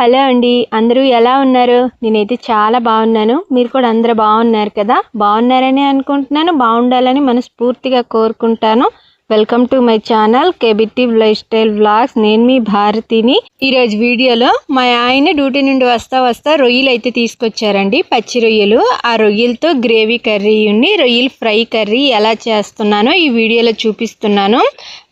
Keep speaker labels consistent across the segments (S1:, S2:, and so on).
S1: Hello అండి, అందరూ ఎలా ఉన్నారు? నేనైతే చాలా బాగున్నాను. మీరు కూడా అందరూ బాగున్నారు కదా? బాగున్నారని అనుకుంటున్నాను. బాగుండాలని మనస్ఫూర్తిగా కోరుకుంటాను. Welcome to my channel kBT life style vlogs. నేను మీ భారతిని. ఈరోజు వీడియోలో మా ఆయన డ్యూటీ నుండి వస్తా రొయ్యలు అయితే తీసుకొచ్చారండి, పచ్చి రొయ్యలు. ఆ రొయ్యలతో గ్రేవీ కర్రీ రొయ్యలు ఫ్రై కర్రీ ఎలా చేస్తున్నానో ఈ వీడియోలో చూపిస్తున్నాను.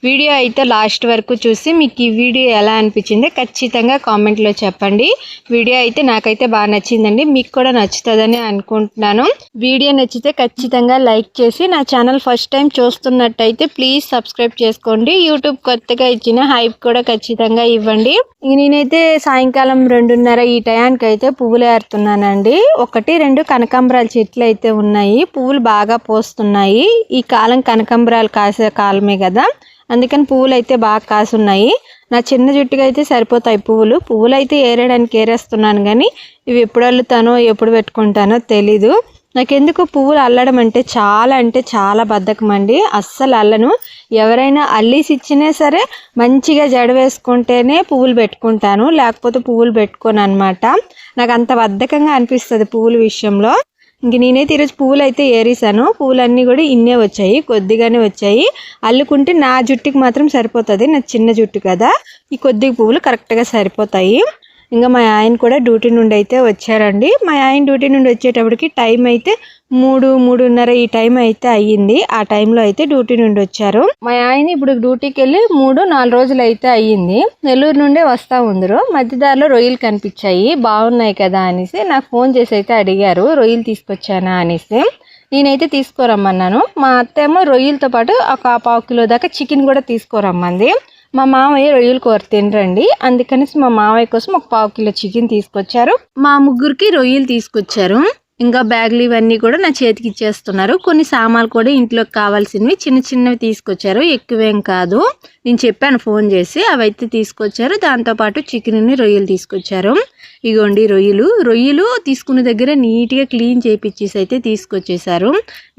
S1: వీడియో అయితే లాస్ట్ వరకు చూసి మీకు ఈ వీడియో ఎలా అనిపించింది ఖచ్చితంగా కామెంట్లో చెప్పండి. వీడియో అయితే నాకైతే బాగా నచ్చిందండి, మీకు కూడా నచ్చుతుందని అనుకుంటున్నాను. వీడియో నచ్చితే ఖచ్చితంగా లైక్ చేసి నా ఛానల్ ఫస్ట్ టైం చూస్తున్నట్టయితే ప్లీజ్ సబ్స్క్రైబ్ చేసుకోండి. యూట్యూబ్ కొత్తగా ఇచ్చిన హైప్ కూడా ఖచ్చితంగా ఇవ్వండి. నేనైతే సాయంకాలం 2:30 ఈ టయానికి అయితే పువ్వులు ఏరుతున్నానండి. 1-2 కనకాంబరాల చెట్లు అయితే ఉన్నాయి. పువ్వులు బాగా పోస్తున్నాయి. ఈ కాలం కనకాంబరాలు కాసే కాలమే కదా, అందుకని పువ్వులు అయితే బాగా కాసున్నాయి. నా చిన్న జుట్టుగా అయితే సరిపోతాయి పువ్వులు అయితే ఏరేయడానికి ఏరేస్తున్నాను, కానీ ఇవి ఎప్పుడు అల్లుతానో ఎప్పుడు పెట్టుకుంటానో తెలీదు. నాకెందుకు పువ్వులు అల్లడం అంటే చాలా బద్ధకం అండి. అస్సలు అల్లను. ఎవరైనా అల్లిసి ఇచ్చినా సరే మంచిగా జడ వేసుకుంటేనే పువ్వులు పెట్టుకుంటాను, లేకపోతే పువ్వులు పెట్టుకోను అనమాట. నాకు అంత బద్ధకంగా అనిపిస్తుంది పువ్వుల విషయంలో. ఇంక నేనైతే ఈరోజు పువ్వులు అయితే ఏరేసాను. పువ్వులన్నీ కూడా ఇన్నే వచ్చాయి, కొద్దిగానే వచ్చాయి. అల్లుకుంటే నా జుట్టుకి మాత్రం సరిపోతుంది, నా చిన్న జుట్టు కదా. ఈ కొద్దిగా పువ్వులు కరెక్ట్గా సరిపోతాయి. ఇంకా మా ఆయన కూడా డ్యూటీ నుండి అయితే వచ్చారండి. మా ఆయన డ్యూటీ నుండి వచ్చేటప్పటికి టైం అయితే 3-3:30 ఈ టైం అయితే అయ్యింది. ఆ టైంలో అయితే డ్యూటీ నుండి వచ్చారు. మా ఆయన ఇప్పుడు డ్యూటీకి వెళ్ళి 3-4 రోజులు అయితే అయ్యింది. నెల్లూరు నుండే వస్తూ ఉందరు. మధ్యదారిలో రొయ్యలు కనిపించాయి, బాగున్నాయి కదా అనేసి నాకు ఫోన్ చేసి అయితే అడిగారు, రొయ్యలు తీసుకొచ్చానా అనేసి. నేనైతే తీసుకోరమ్మన్నాను. మా అత్త ఏమో రొయ్యలతో పాటు ఒక 1/4 కిలో దాకా చికెన్ కూడా తీసుకోరమ్మంది. మా మామయ్య రొయ్యలు కూర తినరండి, అందుకనేసి మా మామయ్య కోసం ఒక 1/4 కిలో చికెన్ తీసుకొచ్చారు. మా ముగ్గురికి రొయ్యలు తీసుకొచ్చారు. ఇంకా బ్యాగులు ఇవన్నీ కూడా నా చేతికి ఇచ్చేస్తున్నారు. కొన్ని సామాన్లు కూడా ఇంట్లోకి కావాల్సినవి చిన్నవి తీసుకొచ్చారు, ఎక్కువేం కాదు. నేను చెప్పాను ఫోన్ చేసి, అవైతే తీసుకొచ్చారు. దాంతోపాటు చికెన్ని రొయ్యలు తీసుకొచ్చారు. ఇగోండి రొయ్యలు తీసుకున్న దగ్గర నీట్గా క్లీన్ చేయించేసి అయితే తీసుకొచ్చేసారు.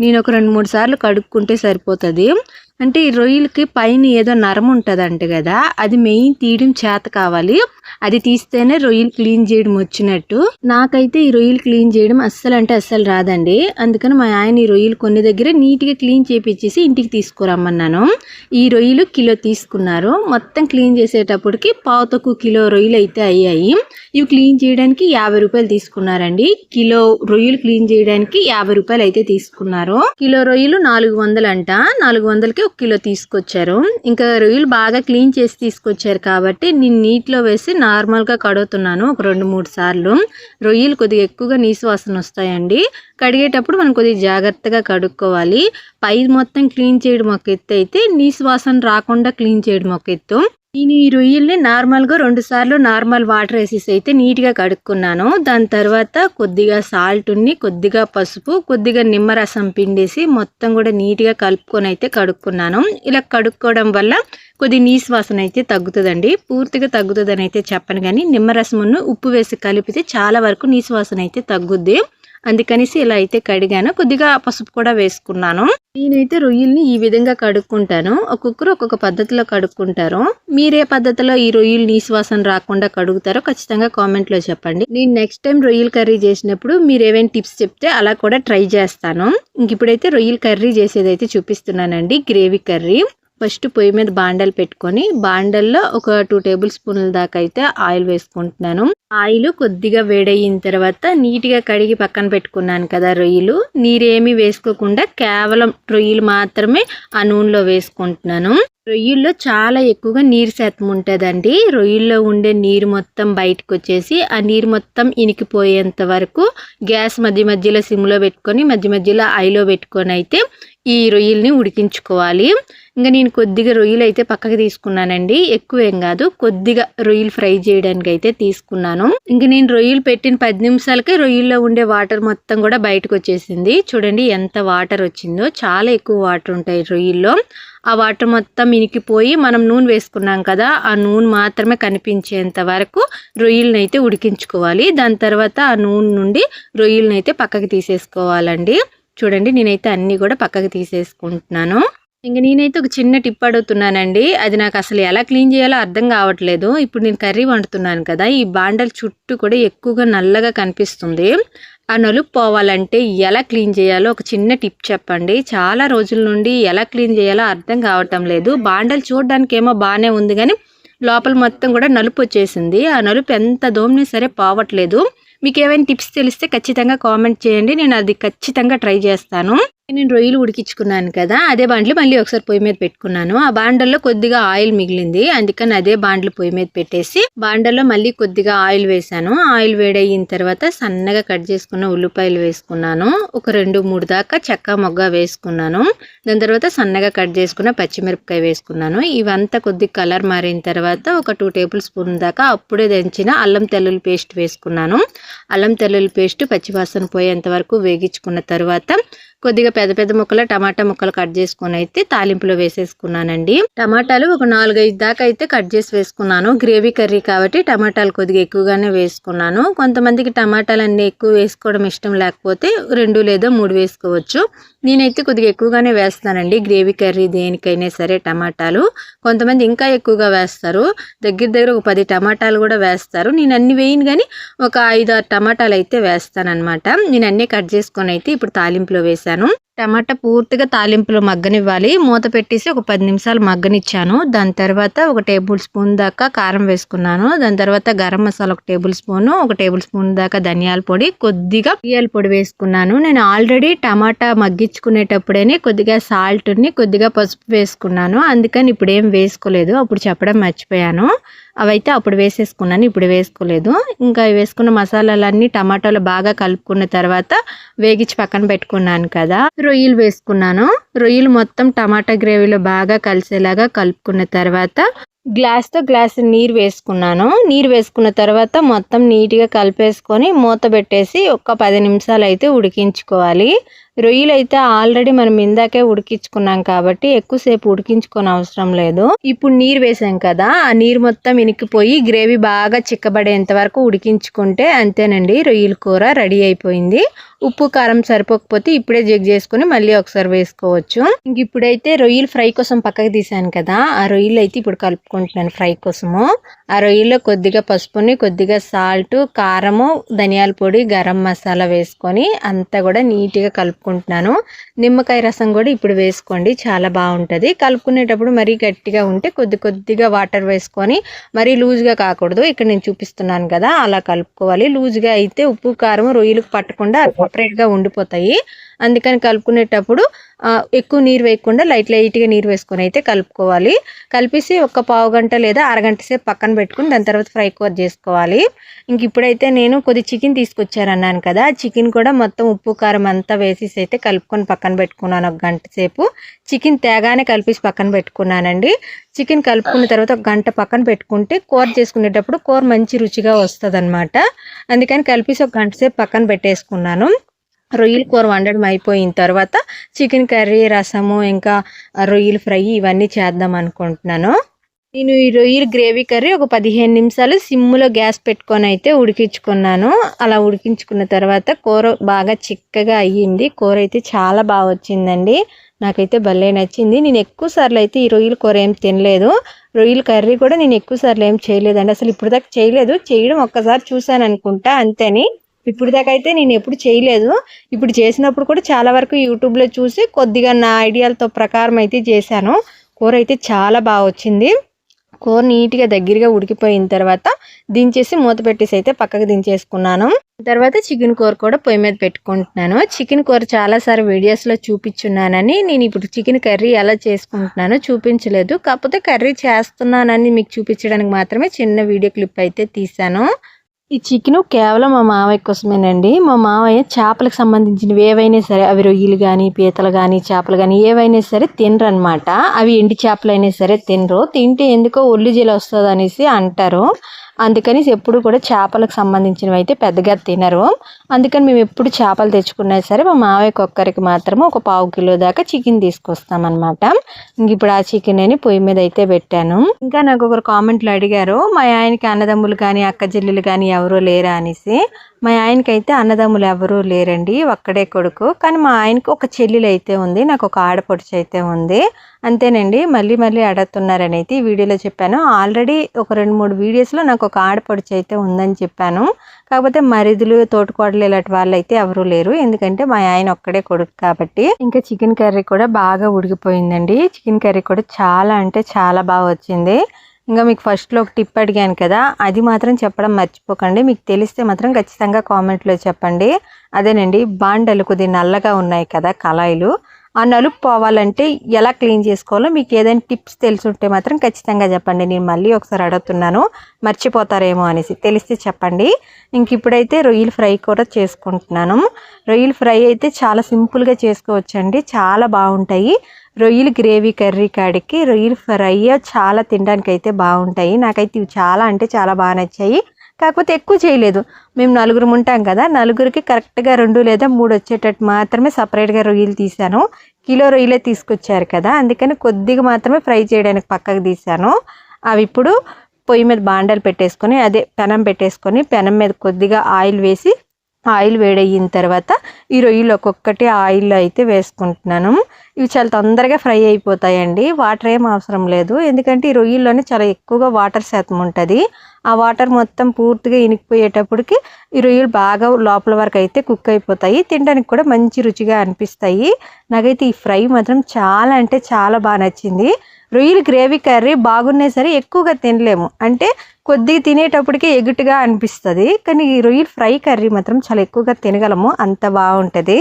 S1: నేను ఒక 2-3 సార్లు కడుక్కుంటే సరిపోతుంది. అంటే ఈ రొయ్యలకి పైన ఏదో నరం ఉంటుంది కదా, అది మెయిన్ తీయడం చేత కావాలి. అది తీస్తేనే రొయ్యలు క్లీన్ చేయడం వచ్చినట్టు. నాకైతే ఈ రొయ్యలు క్లీన్ చేయడం అస్సలు రాదండి. అందుకని మా ఆయన ఈ రొయ్యలు కొన్ని దగ్గర నీట్గా క్లీన్ చేపించేసి ఇంటికి తీసుకురమ్మన్నాను. ఈ రొయ్యలు కిలో తీసుకున్నారు. మొత్తం క్లీన్ చేసేటప్పటికి 1/4 కిలో రొయ్యలు అయితే అయ్యాయి. ఇవి క్లీన్ చేయడానికి 50 రూపాయలు తీసుకున్నారండి. కిలో రొయ్యలు క్లీన్ చేయడానికి 50 రూపాయలు అయితే తీసుకున్నారు. కిలో రొయ్యలు 400 అంట. 400కి 1 కిలో తీసుకొచ్చారు. ఇంకా రొయ్యలు బాగా క్లీన్ చేసి తీసుకొచ్చారు కాబట్టి నేను నీటిలో వేసి నార్మల్గా కడుగుతున్నాను ఒక 2-3 సార్లు. రొయ్యలు కొద్దిగా ఎక్కువగా నీసు వాసన వస్తాయండి. కడిగేటప్పుడు మనం కొద్దిగా జాగ్రత్తగా కడుక్కోవాలి. పై మొత్తం క్లీన్ చేయడం ఒక ఎత్తు అయితే, నీసు వాసన రాకుండా క్లీన్ చేయడం ఒక ఎత్తు. నేను ఈ రొయ్యల్ని నార్మల్గా 2 సార్లు నార్మల్ వాటర్ వేసేసి అయితే నీట్గా కడుక్కున్నాను. దాని తర్వాత కొద్దిగా సాల్ట్ని, కొద్దిగా పసుపు, కొద్దిగా నిమ్మరసం పిండేసి మొత్తం కూడా నీట్గా కలుపుకొని అయితే కడుక్కున్నాను. ఇలా కడుక్కోవడం వల్ల కొద్ది నీసు వాసన అయితే తగ్గుతుందండి. పూర్తిగా తగ్గుతుందని అయితే చెప్పను, కానీ నిమ్మరసమును ఉప్పు వేసి కలిపితే చాలా వరకు నీసు వాసన అయితే తగ్గుద్ది. అందుకనేసి ఇలా అయితే కడిగాను. కొద్దిగా పసుపు కూడా వేసుకున్నాను. నేనైతే రొయ్యల్ని ఈ విధంగా కడుక్కుంటాను. ఒక్కొక్కరు ఒక్కొక్క పద్ధతిలో కడుక్కుంటారు. మీరే పద్ధతిలో ఈ రొయ్యలు నీసు వాసన రాకుండా కడుగుతారో ఖచ్చితంగా కామెంట్లో చెప్పండి. నేను నెక్స్ట్ టైం రొయ్యల కర్రీ చేసినప్పుడు మీరు ఏమైనా టిప్స్ చెప్తే అలా కూడా ట్రై చేస్తాను. ఇప్పుడైతే రొయ్యల కర్రీ చేసేది అయితే చూపిస్తున్నానండి, గ్రేవీ కర్రీ. ఫస్ట్ పొయ్యి మీద బాండలు పెట్టుకొని, బాండల్లో ఒక 2 టేబుల్ స్పూన్ల దాకా అయితే ఆయిల్ వేసుకుంటున్నాను. ఆయిల్ కొద్దిగా వేడయిన తర్వాత నీట్గా కడిగి పక్కన పెట్టుకున్నాను కదా రొయ్యలు, నీరేమీ వేసుకోకుండా కేవలం రొయ్యలు మాత్రమే ఆ నూనెలో వేసుకుంటున్నాను. రొయ్యల్లో చాలా ఎక్కువగా నీరు శాతం ఉంటుందండి. రొయ్యల్లో ఉండే నీరు మొత్తం బయటకు వచ్చేసి ఆ నీరు మొత్తం ఇనికిపోయేంత వరకు గ్యాస్ మధ్యలో సిమ్లో పెట్టుకొని మధ్యలో ఐలో పెట్టుకొని అయితే ఈ రొయ్యల్ని ఉడికించుకోవాలి. ఇంకా నేను కొద్దిగా రొయ్యలు అయితే పక్కకి తీసుకున్నానండి, ఎక్కువేం కాదు, కొద్దిగా రొయ్యలు ఫ్రై చేయడానికి అయితే తీసుకున్నాను. ఇంక నేను రొయ్యలు పెట్టిన 10 నిమిషాలకే రొయ్యల్లో ఉండే వాటర్ మొత్తం కూడా బయటకు వచ్చేసింది. చూడండి ఎంత వాటర్ వచ్చిందో, చాలా ఎక్కువ వాటర్ ఉంటాయి రొయ్యల్లో. ఆ వాటర్ మొత్తం ఇనికిపోయి మనం నూనె వేసుకున్నాం కదా, ఆ నూనె మాత్రమే కనిపించేంత వరకు రొయ్యలను అయితే ఉడికించుకోవాలి. దాని తర్వాత ఆ నూనె నుండి రొయ్యలను అయితే పక్కకి తీసేసుకోవాలండి. చూడండి నేనైతే అన్నీ కూడా పక్కకి తీసేసుకుంటున్నాను. ఇంక నేనైతే ఒక చిన్న టిప్ అడుగుతున్నానండి. అది నాకు అసలు ఎలా క్లీన్ చేయాలో అర్థం కావట్లేదు. ఇప్పుడు నేను కర్రీ వండుతున్నాను కదా! ఈ బాండల చుట్టూ కూడా ఎక్కువగా నల్లగా కనిపిస్తుంది. ఆ నలుపు పోవాలంటే ఎలా క్లీన్ చేయాలో ఒక చిన్న టిప్ చెప్పండి. చాలా రోజుల నుండి ఎలా క్లీన్ చేయాలో అర్థం కావటం లేదు. బాండలు చూడడానికేమో బానే ఉంది గానీ, లోపల మొత్తం కూడా నలుపు వచ్చేసింది. ఆ నలుపు ఎంత దోమినా సరే పోవట్లేదు. మీకేమైనా టిప్స్ తెలిస్తే ఖచ్చితంగా కామెంట్ చేయండి. నేను అది ఖచ్చితంగా ట్రై చేస్తాను. నేను రొయ్యలు ఉడికించుకున్నాను కదా, అదే బాండ్లు మళ్ళీ ఒకసారి పొయ్యి మీద పెట్టుకున్నాను. ఆ బాండల్లో కొద్దిగా ఆయిల్ మిగిలింది, అందుకని అదే బాండ్లు పొయ్యి మీద పెట్టేసి బాండల్లో మళ్ళీ కొద్దిగా ఆయిల్ వేసాను. ఆయిల్ వేడయిన తర్వాత సన్నగా కట్ చేసుకున్న ఉల్లిపాయలు వేసుకున్నాను. ఒక 2-3 దాకా చెక్క మొగ్గ వేసుకున్నాను. దాని తర్వాత సన్నగా కట్ చేసుకున్న పచ్చిమిరపకాయ వేసుకున్నాను. ఇవంతా కొద్దిగా కలర్ మారిన తర్వాత ఒక 2 టేబుల్ స్పూన్ దాకా అప్పుడే దంచిన అల్లం తెల్లుల్లి పేస్ట్ వేసుకున్నాను. అల్లం తెల్లుల్లి పేస్ట్ పచ్చివాసన పోయేంత వరకు వేగించుకున్న తర్వాత కొద్దిగా పెద్ద పెద్ద ముక్కలు టమాటా ముక్కలు కట్ చేసుకుని అయితే తాలింపులో వేసేసుకున్నానండి. టమాటాలు ఒక 4-5 దాకా అయితే కట్ చేసి వేసుకున్నాను. గ్రేవీ కర్రీ కాబట్టి టమాటాలు కొద్దిగా ఎక్కువగానే వేసుకున్నాను. కొంతమందికి టమాటాలు అన్నీ ఎక్కువ వేసుకోవడం ఇష్టం లేకపోతే 2 లేదా 3 వేసుకోవచ్చు. నేనైతే కొద్దిగా ఎక్కువగానే వేస్తానండి గ్రేవీ కర్రీ దేనికైనా సరే టమాటాలు. కొంతమంది ఇంకా ఎక్కువగా వేస్తారు, దగ్గర ఒక 10 టమాటాలు కూడా వేస్తారు. నేను అన్ని వేయను కానీ ఒక 5-6 టమాటాలు అయితే వేస్తానన్నమాట. నేను అన్నీ కట్ చేసుకొని అయితే ఇప్పుడు తాలింపులో వేసాను. టమాటా పూర్తిగా తాలింపులో మగ్గనివ్వాలి. మూత పెట్టేసి ఒక 10 నిమిషాలు మగ్గనిచ్చాను. దాని తర్వాత ఒక టేబుల్ స్పూన్ దాకా కారం వేసుకున్నాను. దాని తర్వాత గరం మసాలా ఒక టేబుల్ స్పూను, ఒక టేబుల్ స్పూన్ దాకా ధనియాల పొడి, కొద్దిగా మిరియాల పొడి వేసుకున్నాను. నేను ఆల్రెడీ టమాటా మగ్గించుకునేటప్పుడేనే కొద్దిగా సాల్ట్ని కొద్దిగా పసుపు వేసుకున్నాను. అందుకని ఇప్పుడు ఏం వేసుకోలేదు, అప్పుడు చెప్పడం మర్చిపోయాను. అవైతే అప్పుడు వేసేసుకున్నాను, ఇప్పుడు వేసుకోలేదు. ఇంకా వేసుకున్న మసాలాలన్నీ టమాటాలు బాగా కలుపుకున్న తర్వాత వేగించి పక్కన పెట్టుకున్నాను కదా, రొయ్యలు వేసుకున్నాను. రొయ్యలు మొత్తం టమాటా గ్రేవీలో బాగా కలిసేలాగా కలుపుకున్న తర్వాత గ్లాస్ నీరు వేసుకున్నాను. నీరు వేసుకున్న తర్వాత మొత్తం నీట్గా కలిపేసుకొని మూత పెట్టేసి ఒక 10 నిమిషాలు అయితే ఉడికించుకోవాలి. రొయ్యలు అయితే ఆల్రెడీ మనం ఇందాకే ఉడికించుకున్నాం కాబట్టి ఎక్కువసేపు ఉడికించుకోని అవసరం లేదు. ఇప్పుడు నీరు వేసాం కదా, ఆ నీరు మొత్తం ఇనికిపోయి గ్రేవీ బాగా చిక్కబడేంత వరకు ఉడికించుకుంటే అంతేనండి, రొయ్యల కూర రెడీ అయిపోయింది. ఉప్పు కారం సరిపోకపోతే ఇప్పుడే చెక్ చేసుకుని మళ్ళీ ఒకసారి వేసుకోవచ్చు. ఇంక ఇప్పుడైతే రొయ్యలు ఫ్రై కోసం పక్కకు తీసాను కదా, ఆ రొయ్యలు అయితే ఇప్పుడు కలుపుకుంటున్నాను ఫ్రై కోసము. ఆ రొయ్యలో కొద్దిగా పసుపుని, కొద్దిగా సాల్ట్, కారము, ధనియాల పొడి, గరం మసాలా వేసుకొని అంతా కూడా నీట్గా కలుపుకుంటున్నాను. నిమ్మకాయ రసం కూడా ఇప్పుడు వేసుకోండి, చాలా బాగుంటుంది. కలుపుకునేటప్పుడు మరీ గట్టిగా ఉంటే కొద్దిగా వాటర్ వేసుకొని, మరీ లూజ్గా కాకూడదు. ఇక్కడ నేను చూపిస్తున్నాను కదా అలా కలుపుకోవాలి. లూజ్గా అయితే ఉప్పు కారం రొయ్యలకు పట్టకుండా సపరేట్గా ఉండిపోతాయి. అందుకని కలుపుకునేటప్పుడు ఎక్కువ నీరు వేయకుండా లైట్గా నీరు వేసుకొని అయితే కలుపుకోవాలి. కలిపేసి ఒక పావు గంట లేదా అరగంట సేపు పక్కన పెట్టుకుని దాని తర్వాత ఫ్రై కూర చేసుకోవాలి. ఇంక ఇప్పుడైతే నేను కొద్ది చికెన్ తీసుకొచ్చారన్నాను కదా, చికెన్ కూడా మొత్తం ఉప్పు కారం అంతా వేసేసి అయితే కలుపుకొని పక్కన పెట్టుకున్నాను. ఒక గంట సేపు చికెన్ తేగానే కలిపేసి పక్కన పెట్టుకున్నానండి. చికెన్ కలుపుకున్న తర్వాత ఒక గంట పక్కన పెట్టుకుంటే కూర చేసుకునేటప్పుడు కూర మంచి రుచిగా వస్తుంది అనమాట. అందుకని కలిపేసి ఒక గంట సేపు పక్కన పెట్టేసుకున్నాను. రొయ్యల కూర వండడం అయిపోయిన తర్వాత చికెన్ కర్రీ, రసము, ఇంకా రొయ్యల ఫ్రై ఇవన్నీ చేద్దాం అనుకుంటున్నాను. నేను ఈ రొయ్యల గ్రేవీ కర్రీ ఒక 15 నిమిషాలు సిమ్లో గ్యాస్ పెట్టుకొని అయితే ఉడికించుకున్నాను. అలా ఉడికించుకున్న తర్వాత కూర బాగా చిక్కగా అయ్యింది. కూర అయితే చాలా బాగా వచ్చిందండి, నాకైతే భలే నచ్చింది. నేను ఎక్కువ సార్లు అయితే ఈ రొయ్యల కూర ఏం తినలేదు. రొయ్యల కర్రీ కూడా నేను ఎక్కువ సార్లు ఏం చేయలేదండి, అసలు ఇప్పుడు దాకా చేయలేదు. చేయడం ఒక్కసారి చూసాను అనుకుంటా అంతేని. ఇప్పుడు దాకా అయితే నేను ఎప్పుడు చేయలేదు. ఇప్పుడు చేసినప్పుడు కూడా చాలా వరకు యూట్యూబ్లో చూసి కొద్దిగా నా ఐడియాలతో ప్రకారం అయితే చేశాను. కూర అయితే చాలా బాగా వచ్చింది. కూర నీట్గా దగ్గరగా ఉడికిపోయిన తర్వాత దించేసి మూత పెట్టేసి అయితే పక్కకు దించేసుకున్నాను. తర్వాత చికెన్ కూర కూడా పొయ్యి మీద పెట్టుకుంటున్నాను. చికెన్ కూర చాలాసార్లు వీడియోస్లో చూపించున్నానని నేను ఇప్పుడు చికెన్ కర్రీ ఎలా చేసుకుంటున్నానో చూపించలేదు. కాకపోతే కర్రీ చేస్తున్నానని మీకు చూపించడానికి మాత్రమే చిన్న వీడియో క్లిప్ అయితే తీశాను. ఈ చికెను కేవలం మా మావయ్య కోసమేనండి. మా మావయ్య చేపలకు సంబంధించినవి ఏవైనా సరే, అవి రొయ్యలు కానీ, పీతలు కానీ, చేపలు కానీ ఏవైనా సరే తినరు అనమాట. అవి ఎండి చేపలు అయినా సరే తినరు. తింటే ఎందుకో ఒళ్ళు జీల వస్తుంది అనేసి అంటారు. అందుకని ఎప్పుడు కూడా చేపలకు సంబంధించినవి అయితే పెద్దగా తినరు. అందుకని మేము ఎప్పుడు చేపలు తెచ్చుకున్నా సరే మా మావయ్యకి ఒక్కరికి మాత్రమే ఒక 1/4 కిలో దాకా చికెన్ తీసుకొస్తామన్నమాట. ఇంక ఇప్పుడు ఆ చికెన్ అని పొయ్యి మీద అయితే పెట్టాను. ఇంకా నాకు ఒకరు కామెంట్లు అడిగారు, మా ఆయనకి అన్నదమ్ములు కానీ అక్క చెల్లెలు కానీ ఎవరో లేరా అనేసి. మా ఆయనకైతే అన్నదమ్ములు ఎవరూ లేరండి, ఒక్కడే కొడుకు. కానీ మా ఆయనకు ఒక చెల్లెలు అయితే ఉంది, నాకు ఒక ఆడపడుచు అయితే ఉంది. అంతేనండి. మళ్ళీ మళ్ళీ అడుగుతున్నారని అయితే ఈ వీడియోలో చెప్పాను. ఆల్రెడీ ఒక 2-3 వీడియోస్లో నాకు ఒక ఆడపడుచు అయితే ఉందని చెప్పాను. కాకపోతే మరిదులు, తోటికోడలు ఇలాంటి వాళ్ళు అయితే ఎవరూ లేరు, ఎందుకంటే మా ఆయన ఒక్కడే కొడుకు కాబట్టి. ఇంకా చికెన్ కర్రీ కూడా బాగా ఉడికిపోయిందండి. చికెన్ కర్రీ కూడా చాలా అంటే చాలా బాగా వచ్చింది. ఇంకా మీకు ఫస్ట్లో ఒక టిప్ అడిగాను కదా, అది మాత్రం చెప్పడం మర్చిపోకండి. మీకు తెలిస్తే మాత్రం ఖచ్చితంగా కామెంట్లో చెప్పండి. అదేనండి, బాండలు కొద్దిగా నల్లగా ఉన్నాయి కదా కళాయిలు, ఆ నలుపు పోవాలంటే ఎలా క్లీన్ చేసుకోవాలో మీకు ఏదైనా టిప్స్ తెలుసుంటే మాత్రం ఖచ్చితంగా చెప్పండి. నేను మళ్ళీ ఒకసారి అడుగుతున్నాను, మర్చిపోతారేమో అనేసి. తెలిస్తే చెప్పండి. ఇంక ఇప్పుడైతే రొయ్యల ఫ్రై కూడా చేసుకుంటున్నాను. రొయ్యల ఫ్రై అయితే చాలా సింపుల్గా చేసుకోవచ్చండి, చాలా బాగుంటాయి. రొయ్యలు గ్రేవీ కర్రీ కాడికి రొయ్యలు ఫ్రై చాలా తినడానికి అయితే బాగుంటాయి. నాకైతే ఇవి చాలా అంటే చాలా బాగా నచ్చాయి. కాకపోతే ఎక్కువ చేయలేదు, మేము 4 ఉంటాం కదా, 4కి కరెక్ట్గా 2 లేదా 3 వచ్చేటట్టు మాత్రమే సపరేట్గా రొయ్యలు తీసాను. కిలో రొయ్యలే తీసుకొచ్చారు కదా, అందుకని కొద్దిగా మాత్రమే ఫ్రై చేయడానికి పక్కకు తీసాను. అవి ఇప్పుడు పొయ్యి మీద బాండలు పెట్టేసుకొని, అదే పెనం పెట్టేసుకొని, పెనం మీద కొద్దిగా ఆయిల్ వేసి, ఆయిల్ వేడయిన తర్వాత ఈ రొయ్యలు ఒక్కొక్కటి ఆయిల్లో అయితే వేసుకుంటున్నాను. ఇవి చాలా తొందరగా ఫ్రై అయిపోతాయండి, వాటర్ ఏం అవసరం లేదు. ఎందుకంటే ఈ రొయ్యల్లోనే చాలా ఎక్కువగా వాటర్ శాతం ఉంటుంది. ఆ వాటర్ మొత్తం పూర్తిగా ఇనికిపోయేటప్పటికి ఈ రొయ్యలు బాగా లోపల వరకు అయితే కుక్ అయిపోతాయి, తినడానికి కూడా మంచి రుచిగా అనిపిస్తాయి. నాకైతే ఈ ఫ్రై మాత్రం చాలా అంటే చాలా బాగా నచ్చింది. రొయ్యలు గ్రేవీ కర్రీ బాగున్నాయి సరే ఎక్కువగా తినలేము, అంటే కొద్దిగా తినేటప్పటికే ఎగుటుగా అనిపిస్తుంది. కానీ ఈ రొయ్యలు ఫ్రై కర్రీ మాత్రం చాలా ఎక్కువగా తినగలము, అంత బాగుంటుంది.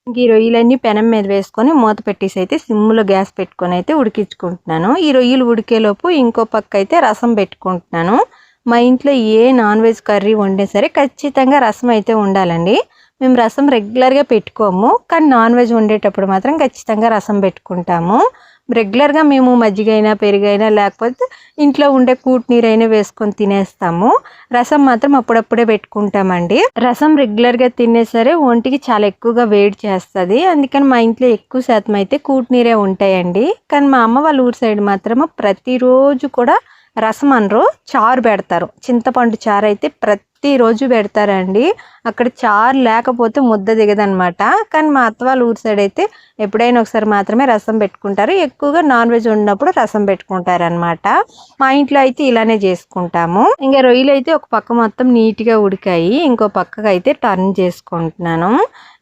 S1: ఇంక ఈ రొయ్యలన్నీ పెనం మీద వేసుకొని మూత పెట్టేసి అయితే సిమ్లో గ్యాస్ పెట్టుకొని అయితే ఉడికించుకుంటున్నాను. ఈ రొయ్యలు ఉడికేలోపు ఇంకో పక్క అయితే రసం పెట్టుకుంటున్నాను. మా ఇంట్లో ఏ నాన్ వెజ్ కర్రీ వండే సరే ఖచ్చితంగా రసం అయితే ఉండాలండి. మేము రసం రెగ్యులర్గా పెట్టుకోము, కానీ నాన్ వెజ్ వండేటప్పుడు మాత్రం ఖచ్చితంగా రసం పెట్టుకుంటాము. రెగ్యులర్గా మేము మజ్జిగైనా పెరుగైనా లేకపోతే ఇంట్లో ఉండే కూట్ నీరైనా వేసుకొని తినేస్తాము. రసం మాత్రం అప్పుడప్పుడే పెట్టుకుంటామండి. రసం రెగ్యులర్గా తినే సరే ఒంటికి చాలా ఎక్కువగా వేడి చేస్తుంది, అందుకని మా ఇంట్లో ఎక్కువ శాతం అయితే కూట్ నీరే ఉంటాయండి. కానీ మా అమ్మ వాళ్ళ ఊరు సైడ్ మాత్రము ప్రతిరోజు కూడా రసం అనరు, చారు పెడతారు. చింతపండు చారు అయితే ప్రతిరోజు పెడతారండి. అక్కడ చారు లేకపోతే ముద్ద దిగదనమాట. కానీ మా అత్త వాళ్ళ ఊరు సైడ్ అయితే ఎప్పుడైనా ఒకసారి మాత్రమే రసం పెట్టుకుంటారు, ఎక్కువగా నాన్ వెజ్ ఉన్నప్పుడు రసం పెట్టుకుంటారు అనమాట. మా ఇంట్లో అయితే ఇలానే చేసుకుంటాము. ఇంకా రొయ్యలు అయితే ఒక పక్క మొత్తం నీట్గా ఉడికాయి, ఇంకో పక్కకు అయితే టర్న్ చేసుకుంటున్నాను.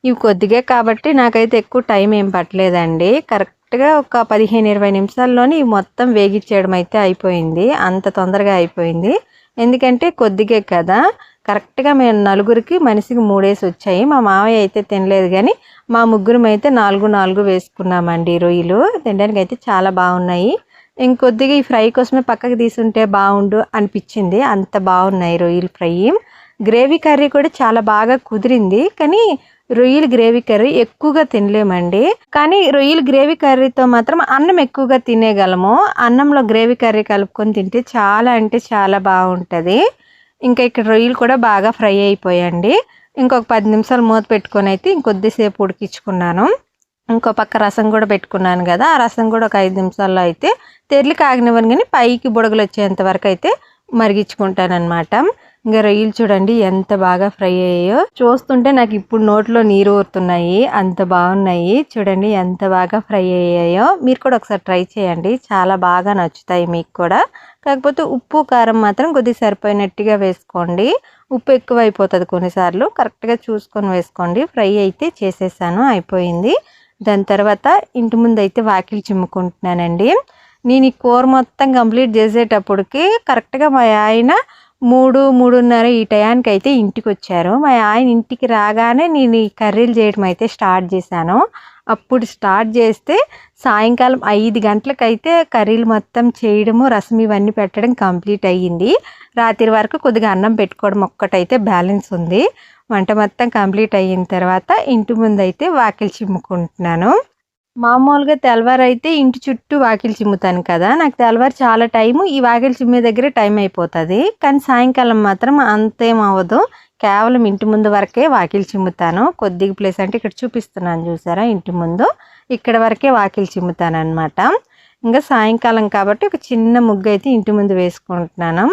S1: ఇవి కొద్దిగా కాబట్టి నాకైతే ఎక్కువ టైం ఏం పట్టలేదండి. కరెక్ట్గా ఒక 15-20 నిమిషాల్లోనే ఇవి మొత్తం వేగిచ్చేయడం అయితే అయిపోయింది, అంత తొందరగా అయిపోయింది. ఎందుకంటే కొద్దిగే కదా, కరెక్ట్గా మేము 4 మనిషికి 3 వచ్చాయి. మా మావయ్య అయితే తినలేదు, కానీ మా ముగ్గురం అయితే 4 వేసుకున్నామండి. రొయ్యలు తినడానికి అయితే చాలా బాగున్నాయి. ఇంకొద్దిగా ఈ ఫ్రై కోసమే పక్కకు తీసుంటే బాగుండు అనిపించింది, అంత బాగున్నాయి రొయ్యలు ఫ్రై. గ్రేవీ కర్రీ కూడా చాలా బాగా కుదిరింది, కానీ రొయ్యలు గ్రేవీ కర్రీ ఎక్కువగా తినలేమండి. కానీ రొయ్యలు గ్రేవీ కర్రీతో మాత్రం అన్నం ఎక్కువగా తినేగలము. అన్నంలో గ్రేవీ కర్రీ కలుపుకొని తింటే చాలా అంటే చాలా బాగుంటుంది. ఇంకా ఇక్కడ రొయ్యలు కూడా బాగా ఫ్రై అయిపోయాయండి. ఇంకొక 10 నిమిషాలు మూత పెట్టుకొని అయితే ఇంకొద్దిసేపు ఉడికించుకున్నాను. ఇంకో పక్క రసం కూడా పెట్టుకున్నాను కదా, ఆ రసం కూడా ఒక 5 నిమిషాల్లో అయితే తెరలి కాగనివ్వను, కానీ పైకి బుడగలు వచ్చేంత వరకు అయితే మరిగించుకుంటాను అనమాట. ఇంకా రొయ్యలు చూడండి ఎంత బాగా ఫ్రై అయ్యాయో, చూస్తుంటే నాకు ఇప్పుడు నోట్లో నీరు ఊరుతున్నాయి, అంత బాగున్నాయి. చూడండి ఎంత బాగా ఫ్రై అయ్యాయో. మీరు కూడా ఒకసారి ట్రై చేయండి, చాలా బాగా నచ్చుతాయి మీకు కూడా. కాకపోతే ఉప్పు కారం మాత్రం కొద్దిగా సరిపోయినట్టుగా వేసుకోండి, ఉప్పు ఎక్కువ అయిపోతుంది కొన్నిసార్లు, కరెక్ట్గా చూసుకొని వేసుకోండి. ఫ్రై అయితే చేసేసాను, అయిపోయింది. దాని తర్వాత ఇంటి ముందు అయితే వాకిలి చిమ్ముకుంటున్నానండి. నేను ఈ కూర మొత్తం కంప్లీట్ చేసేటప్పటికి కరెక్ట్గా మా ఆయన 3-3:30 ఈ టయానికి అయితే ఇంటికి వచ్చారు. మా ఆయన ఇంటికి రాగానే నేను ఈ కర్రీలు చేయడం అయితే స్టార్ట్ చేశాను. అప్పుడు స్టార్ట్ చేస్తే సాయంకాలం 5 గంటలకైతే కర్రీలు మొత్తం చేయడము, రసం ఇవన్నీ పెట్టడం కంప్లీట్ అయ్యింది. రాత్రి వరకు కొద్దిగా అన్నం పెట్టుకోవడం ఒక్కటైతే బ్యాలెన్స్ ఉంది. వంట మొత్తం కంప్లీట్ అయిన తర్వాత ఇంటి ముందు అయితే వాకిలి చిమ్ముకుంటున్నాను. మామూలుగా తెల్లవారు అయితే ఇంటి చుట్టూ వాకిలి చిమ్ముతాను కదా, నాకు తెల్లవారు చాలా టైము ఈ వాకిలి చిమ్మే దగ్గరే టైం అయిపోతుంది. కానీ సాయంకాలం మాత్రం అంతేం అవ్వదు, కేవలం ఇంటి ముందు వరకే వాకిలి చిమ్ముతాను. కొద్దిగా ప్లేస్ అంటే ఇక్కడ చూపిస్తున్నాను చూసారా, ఇంటి ముందు ఇక్కడ వరకే వాకిలి చిమ్ముతాను అనమాట. ఇంకా సాయంకాలం కాబట్టి ఒక చిన్న ముగ్గు అయితే ఇంటి ముందు వేసుకుంటున్నాను.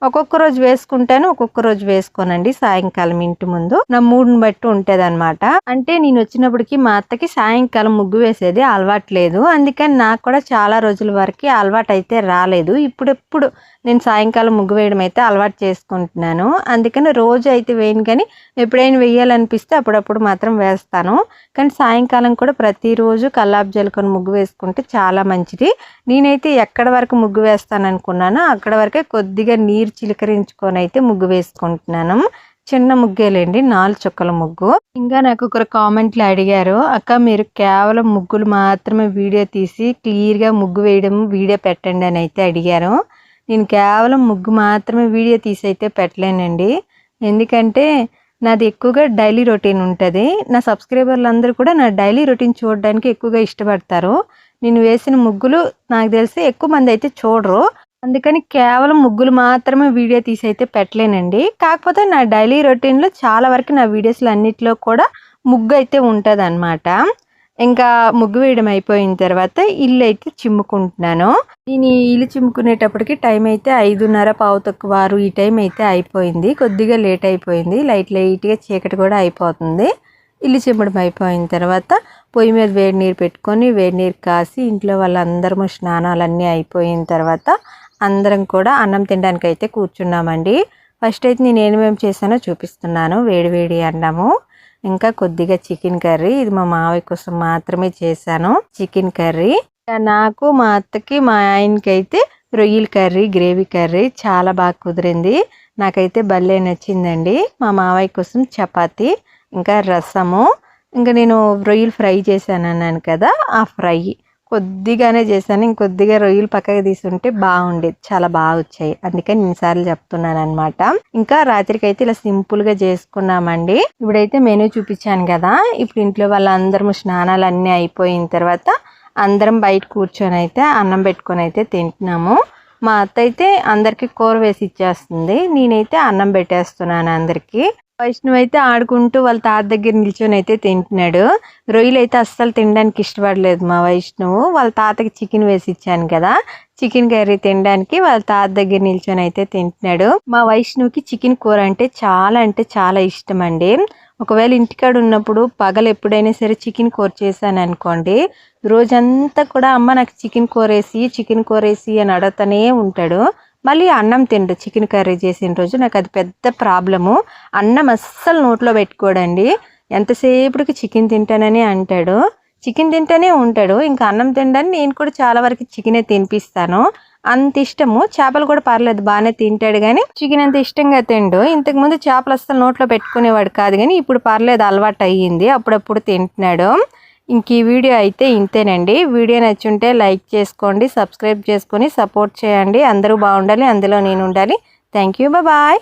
S1: ఒక్కొక్క రోజు వేసుకుంటాను, ఒక్కొక్క రోజు వేసుకోనండి. సాయంకాలం ఇంటి ముందు నా మూడ్ని బట్టి ఉంటుంది అనమాట. అంటే నేను వచ్చినప్పటికి మా అత్తకి సాయంకాలం ముగ్గు వేసేది అలవాట్లేదు, అందుకని నాకు కూడా చాలా రోజుల వరకు అలవాటు అయితే రాలేదు. ఇప్పుడెప్పుడు నేను సాయంకాలం ముగ్గు వేయడం అయితే అలవాటు చేసుకుంటున్నాను. అందుకని రోజు అయితే వేయను, కానీ ఎప్పుడైనా వేయాలనిపిస్తే అప్పుడప్పుడు మాత్రం వేస్తాను. కానీ సాయంకాలం కూడా ప్రతిరోజు కల్లాపు జల్లుకొని ముగ్గు వేసుకుంటే చాలా మంచిది. నేనైతే ఎక్కడి వరకు ముగ్గు వేస్తాను అనుకున్నానో అక్కడ వరకే కొద్దిగా నీరు చిలకరించుకొని అయితే ముగ్గు వేసుకుంటున్నాను. చిన్న ముగ్గేలేండి, 4 చుక్కల ముగ్గు. ఇంకా నాకు ఒకరు కామెంట్లు అడిగారు, అక్క మీరు కేవలం ముగ్గులు మాత్రమే వీడియో తీసి క్లియర్గా ముగ్గు వేయడం వీడియో పెట్టండి అని అయితే అడిగారు. నేను కేవలం ముగ్గు మాత్రమే వీడియో తీసి అయితే పెట్టలేనండి, ఎందుకంటే నాది ఎక్కువగా డైలీ రొటీన్ ఉంటుంది. నా సబ్స్క్రైబర్లు అందరూ కూడా నా డైలీ రొటీన్ చూడడానికి ఎక్కువగా ఇష్టపడతారు. నేను వేసిన ముగ్గులు నాకు తెలిసి ఎక్కువ మంది అయితే చూడరు, అందుకని కేవలం ముగ్గులు మాత్రమే వీడియో తీసి అయితే పెట్టలేనండి. కాకపోతే నా డైలీ రొటీన్లో చాలా వరకు నా వీడియోస్లో అన్నిట్లో కూడా ముగ్గు అయితే ఉంటుంది అనమాట. ఇంకా ముగ్గు వేయడం అయిపోయిన తర్వాత ఇల్లు అయితే చిమ్ముకుంటున్నాను. నేను ఇల్లు చిమ్ముకునేటప్పటికి టైం అయితే 5:30 6 ఈ టైం అయితే అయిపోయింది. కొద్దిగా లేట్ అయిపోయింది, లైట్గా చీకటి కూడా అయిపోతుంది. ఇల్లు చిమ్మడం అయిపోయిన తర్వాత పొయ్యి మీద వేడి నీరు పెట్టుకొని వేడి నీరు కాసి ఇంట్లో వాళ్ళందరము స్నానాలన్నీ అయిపోయిన తర్వాత అందరం కూడా అన్నం తినడానికి అయితే కూర్చున్నామండి. ఫస్ట్ అయితే నేను ఏమేమి చేశానో చూపిస్తున్నాను. వేడి అన్నము, ఇంకా కొద్దిగా చికెన్ కర్రీ, ఇది మా మావయ్య కోసం మాత్రమే చేశాను చికెన్ కర్రీ. నాకు మా అత్తకి మా ఆయనకి అయితే రొయ్యల కర్రీ, గ్రేవీ కర్రీ చాలా బాగా కుదిరింది, నాకైతే భలే నచ్చిందండి. మా మావయ్య కోసం చపాతీ, ఇంకా రసము, ఇంకా నేను రొయ్యలు ఫ్రై చేశాను అన్నాను కదా, ఆ ఫ్రై కొద్దిగానే చేశాను. ఇంకొద్దిగా రొయ్యలు పక్కకి తీసుంటే బాగుండేది, చాలా బాగా వచ్చాయి, అందుకని ఎన్నిసార్లు చెప్తున్నాను అనమాట. ఇంకా రాత్రికి అయితే ఇలా సింపుల్గా చేసుకున్నామండి. ఇప్పుడైతే మెనూ చూపించాను కదా, ఇప్పుడు ఇంట్లో వాళ్ళందరము స్నానాలు అన్నీ అయిపోయిన తర్వాత అందరం బయట కూర్చొని అయితే అన్నం పెట్టుకొని అయితే తింటున్నాము. మా అత్త అయితే అందరికీ కూర వేసి ఇచ్చేస్తుంది, నేనైతే అన్నం పెట్టేస్తున్నాను అందరికీ. వైష్ణవ్ అయితే ఆడుకుంటూ వాళ్ళ తాత దగ్గర నిల్చొని అయితే తింటున్నాడు. రొయ్యలు అయితే అస్సలు తినడానికి ఇష్టపడలేదు మా వైష్ణవ్. వాళ్ళ తాతకి చికెన్ వేసి ఇచ్చాను కదా, చికెన్ కర్రీ తినడానికి వాళ్ళ తాత దగ్గర నిల్చొని అయితే తింటున్నాడు. మా వైష్ణవ్కి చికెన్ కూర అంటే చాలా ఇష్టం అండి. ఒకవేళ ఇంటికాడ ఉన్నప్పుడు పగలు ఎప్పుడైనా సరే చికెన్ కూర చేశాను అనుకోండి, రోజంతా కూడా అమ్మ నాకు చికెన్ కూర వేసి అని అడుగుతూనే ఉంటాడు. మళ్ళీ అన్నం తిండు. చికెన్ కర్రీ చేసిన రోజు నాకు అది పెద్ద ప్రాబ్లము. అన్నం అస్సలు నోట్లో పెట్టుకోడండి, ఎంతసేపటికి చికెన్ తింటానని అంటాడు, చికెన్ తింటూనే ఉంటాడు. ఇంకా అన్నం తినడానికి నేను కూడా చాలా వరకు చికెనే తినిపిస్తాను, అంత ఇష్టము. చేపలు కూడా పర్లేదు బాగానే తింటాడు, కానీ చికెన్ అంత ఇష్టంగా తిండు. ఇంతకుముందు చేపలు అస్సలు నోట్లో పెట్టుకునేవాడు కాదు, కానీ ఇప్పుడు పర్లేదు, అలవాటు అయ్యింది, అప్పుడప్పుడు తింటున్నాడు. ఇంక ఈ వీడియో అయితే ఇంతేనండి. వీడియో నచ్చుంటే లైక్ చేసుకోండి, సబ్స్క్రైబ్ చేసుకొని సపోర్ట్ చేయండి. అందరూ బాగుండాలి, అందులో నేను ఉండాలి. Thank you, bye.